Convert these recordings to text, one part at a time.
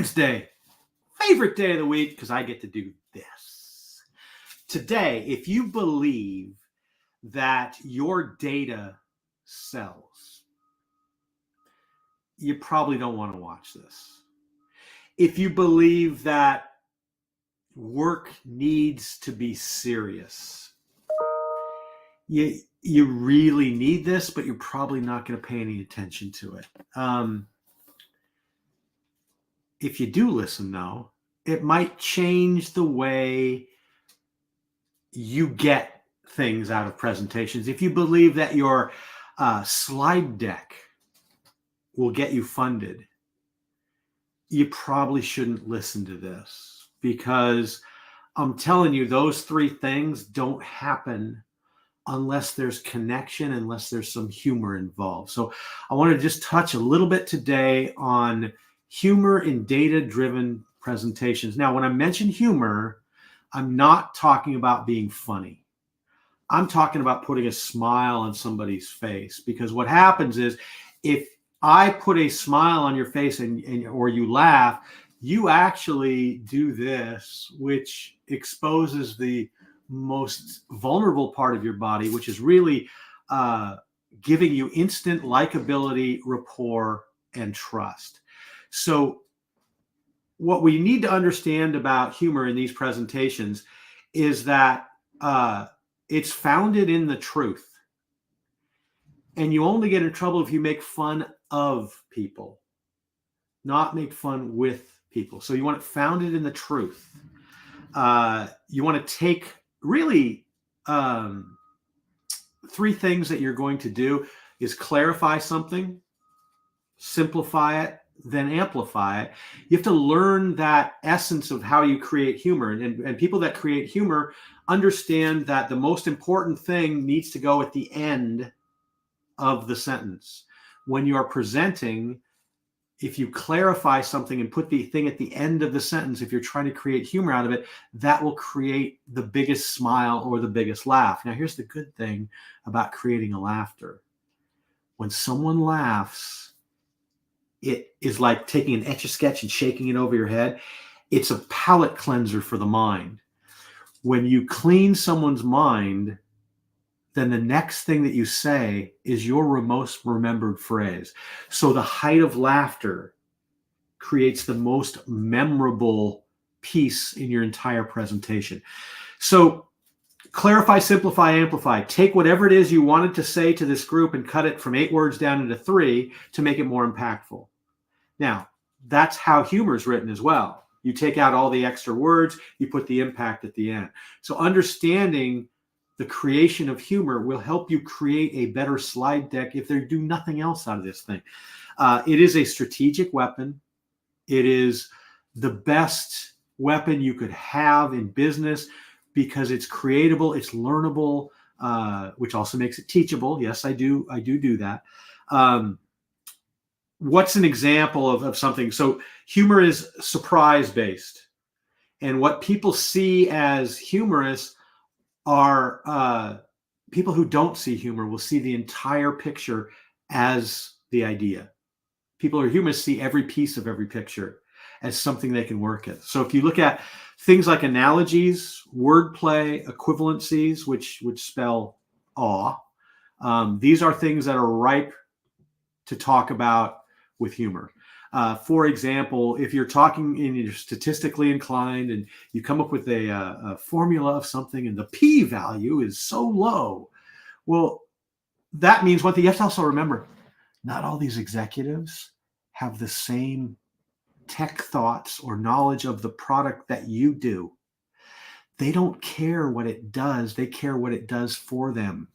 Wednesday, favorite day of the week because I get to do this. Today, if you believe that your data sells, you probably don't want to watch this. If you believe that work needs to be serious, you really need this, but you're probably not going to pay any attention to it. If you do listen, though, it might change the way you get things out of presentations. If you believe that your slide deck will get you funded, you probably shouldn't listen to this, because I'm telling you, those three things don't happen unless there's connection, unless there's some humor involved. So I want to just touch a little bit today on humor in data-driven presentations. Now, when I mention humor, I'm not talking about being funny. I'm talking about putting a smile on somebody's face, because what happens is if I put a smile on your face or you laugh, you actually do this, which exposes the most vulnerable part of your body, which is really giving you instant likability, rapport, and trust. So what we need to understand about humor in these presentations is that it's founded in the truth. And you only get in trouble if you make fun of people, not make fun with people. So you want it founded in the truth. You want to take really three things that you're going to do is clarify something, simplify it, then amplify it. You have to learn that essence of how you create humor. And people that create humor understand that the most important thing needs to go at the end of the sentence. When you are presenting, if you clarify something and put the thing at the end of the sentence, if you're trying to create humor out of it, that will create the biggest smile or the biggest laugh. Now, here's the good thing about creating a laughter. When someone laughs, it is like taking an Etch-a-Sketch and shaking it over your head. It's a palate cleanser for the mind. When you clean someone's mind, then the next thing that you say is your most remembered phrase. So the height of laughter creates the most memorable piece in your entire presentation. So clarify, simplify, amplify. Take whatever it is you wanted to say to this group and cut it from 8 words down into 3 to make it more impactful. Now, that's how humor is written as well. You take out all the extra words, you put the impact at the end. So understanding the creation of humor will help you create a better slide deck if they do nothing else out of this thing. It is a strategic weapon. It is the best weapon you could have in business because it's creatable, it's learnable, which also makes it teachable. Yes, I do that. What's an example of something? So humor is surprise-based. And what people see as humorous are people who don't see humor will see the entire picture as the idea. People who are humorous see every piece of every picture as something they can work at. So if you look at things like analogies, wordplay, equivalencies, which spell awe, these are things that are ripe to talk about with humor. For example, if you're talking and you're statistically inclined and you come up with a formula of something and the p-value is so low, well, that means one thing you have to also remember, not all these executives have the same tech thoughts or knowledge of the product that you do. They don't care what it does. They care what it does for them.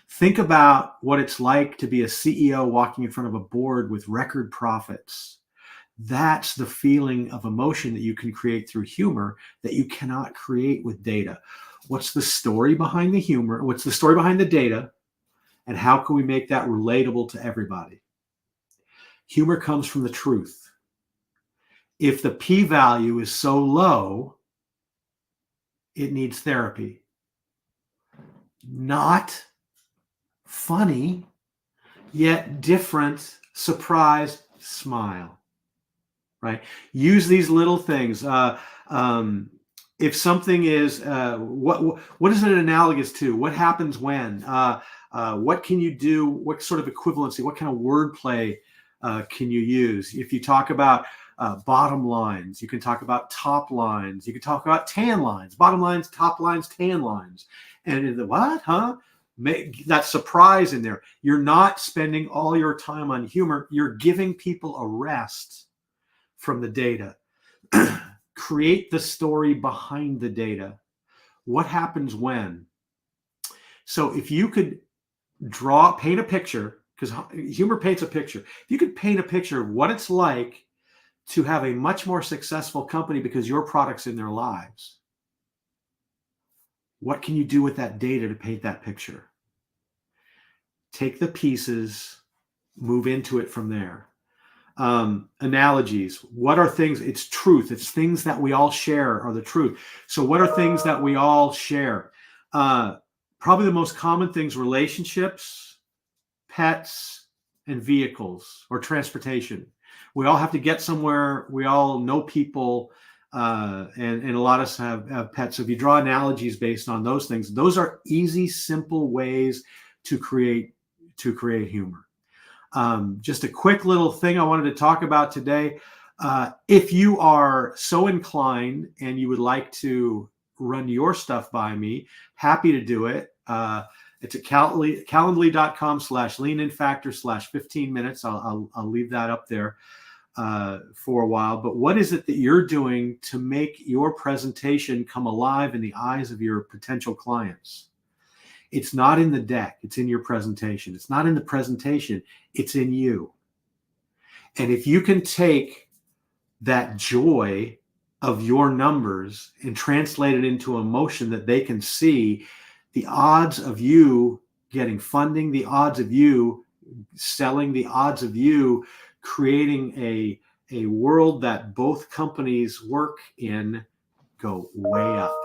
Think about what it's like to be a CEO walking in front of a board with record profits. That's the feeling of emotion that you can create through humor that you cannot create with data. What's the story behind the humor? What's the story behind the data? And how can we make that relatable to everybody? Humor comes from the truth. If the p-value is so low, it needs therapy. Not funny, yet different, surprise, smile, right? Use these little things. If something is, what is it analogous to? What happens when? What can you do? What sort of equivalency? What kind of wordplay can you use? If you talk about bottom lines, you can talk about top lines. You can talk about tan lines, bottom lines, top lines, tan lines. And the what? Huh? Make that surprise in there. You're not spending all your time on humor. You're giving people a rest from the data. Create the story behind the data. What happens when? So if you could paint a picture, because humor paints a picture. If you could paint a picture of what it's like to have a much more successful company because your product's in their lives, what can you do with that data to paint that picture? Take the pieces, move into it from there. Analogies. What are things? It's truth. It's things that we all share are the truth. So what are things that we all share? Probably the most common things: relationships, pets, and vehicles or transportation. We all have to get somewhere. We all know people, and a lot of us have pets. So if you draw analogies based on those things, those are easy, simple ways to create humor. Just a quick little thing I wanted to talk about today. If you are so inclined and you would like to run your stuff by me, happy to do it. It's at calendly.com/leaninfactor/15 minutes. I'll leave that up there for a while. But what is it that you're doing to make your presentation come alive in the eyes of your potential clients? It's not in the deck. It's in your presentation. It's not in the presentation. It's in you. And if you can take that joy of your numbers and translate it into emotion that they can see, the odds of you getting funding, the odds of you selling, the odds of you creating a world that both companies work in go way up.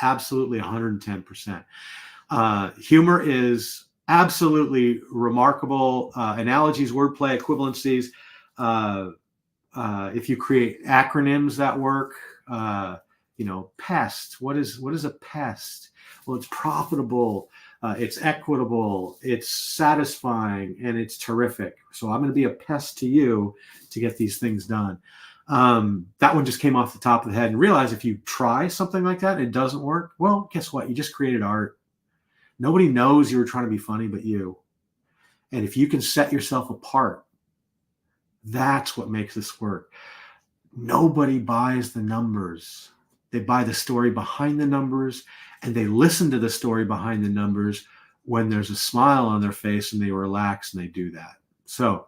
Absolutely 110%. Humor is absolutely remarkable. Analogies, wordplay, equivalencies. If you create acronyms that work, PEST. What is a PEST? Well, it's profitable, it's equitable, it's satisfying, and it's terrific. So I'm going to be a pest to you to get these things done. That one just came off the top of the head, and realize if you try something like that and it doesn't work, well, guess what? You just created art. Nobody knows you were trying to be funny but you. And if you can set yourself apart, that's what makes this work. Nobody buys the numbers. They buy the story behind the numbers, and they listen to the story behind the numbers when there's a smile on their face and they relax and they do that. So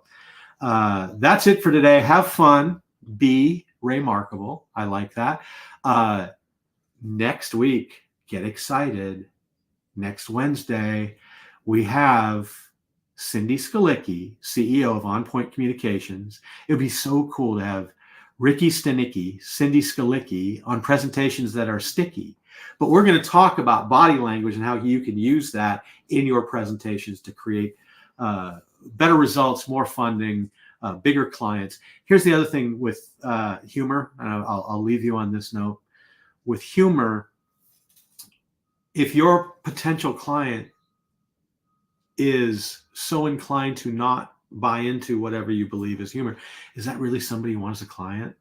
that's it for today. Have fun. Be remarkable. I like that. Next week, get excited. Next Wednesday, we have Cindy Skalicki, CEO of On Point Communications. It would be so cool to have Ricky Stanicki, Cindy Skalicki on presentations that are sticky. But we're going to talk about body language and how you can use that in your presentations to create better results, more funding, bigger clients. Here's the other thing with humor, and I'll leave you on this note. With humor, if your potential client is so inclined to not buy into whatever you believe is humor, is that really somebody you want as a client?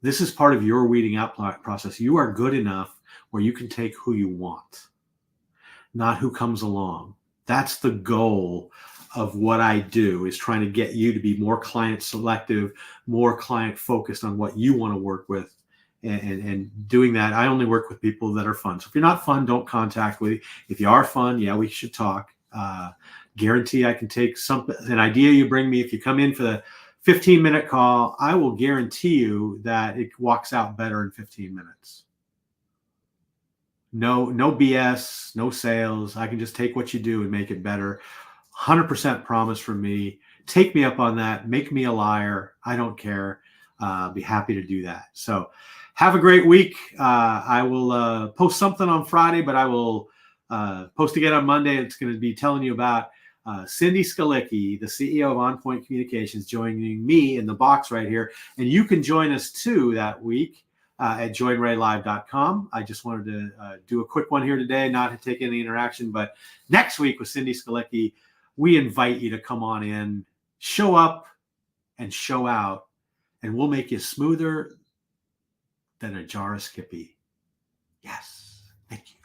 This is part of your weeding out process. You are good enough where you can take who you want, not who comes along. That's the goal of what I do, is trying to get you to be more client selective, more client focused on what you want to work with. And doing that, I only work with people that are fun. So if you're not fun, don't contact me. If you are fun, yeah, we should talk. Guarantee I can take an idea you bring me. If you come in for the 15-minute call, I will guarantee you that it walks out better in 15 minutes. No BS, no sales. I can just take what you do and make it better. 100% promise from me. Take me up on that. Make me a liar. I don't care. Be happy to do that. So have a great week. I will post something on Friday, but I will post again on Monday. It's going to be telling you about Cindy Skalicki, the CEO of On Point Communications, joining me in the box right here. And you can join us too that week at joinraylive.com. I just wanted to do a quick one here today, not to take any interaction, but next week with Cindy Skalicki, we invite you to come on in, show up and show out, and we'll make you smoother than a jar of Skippy. Yes. Thank you.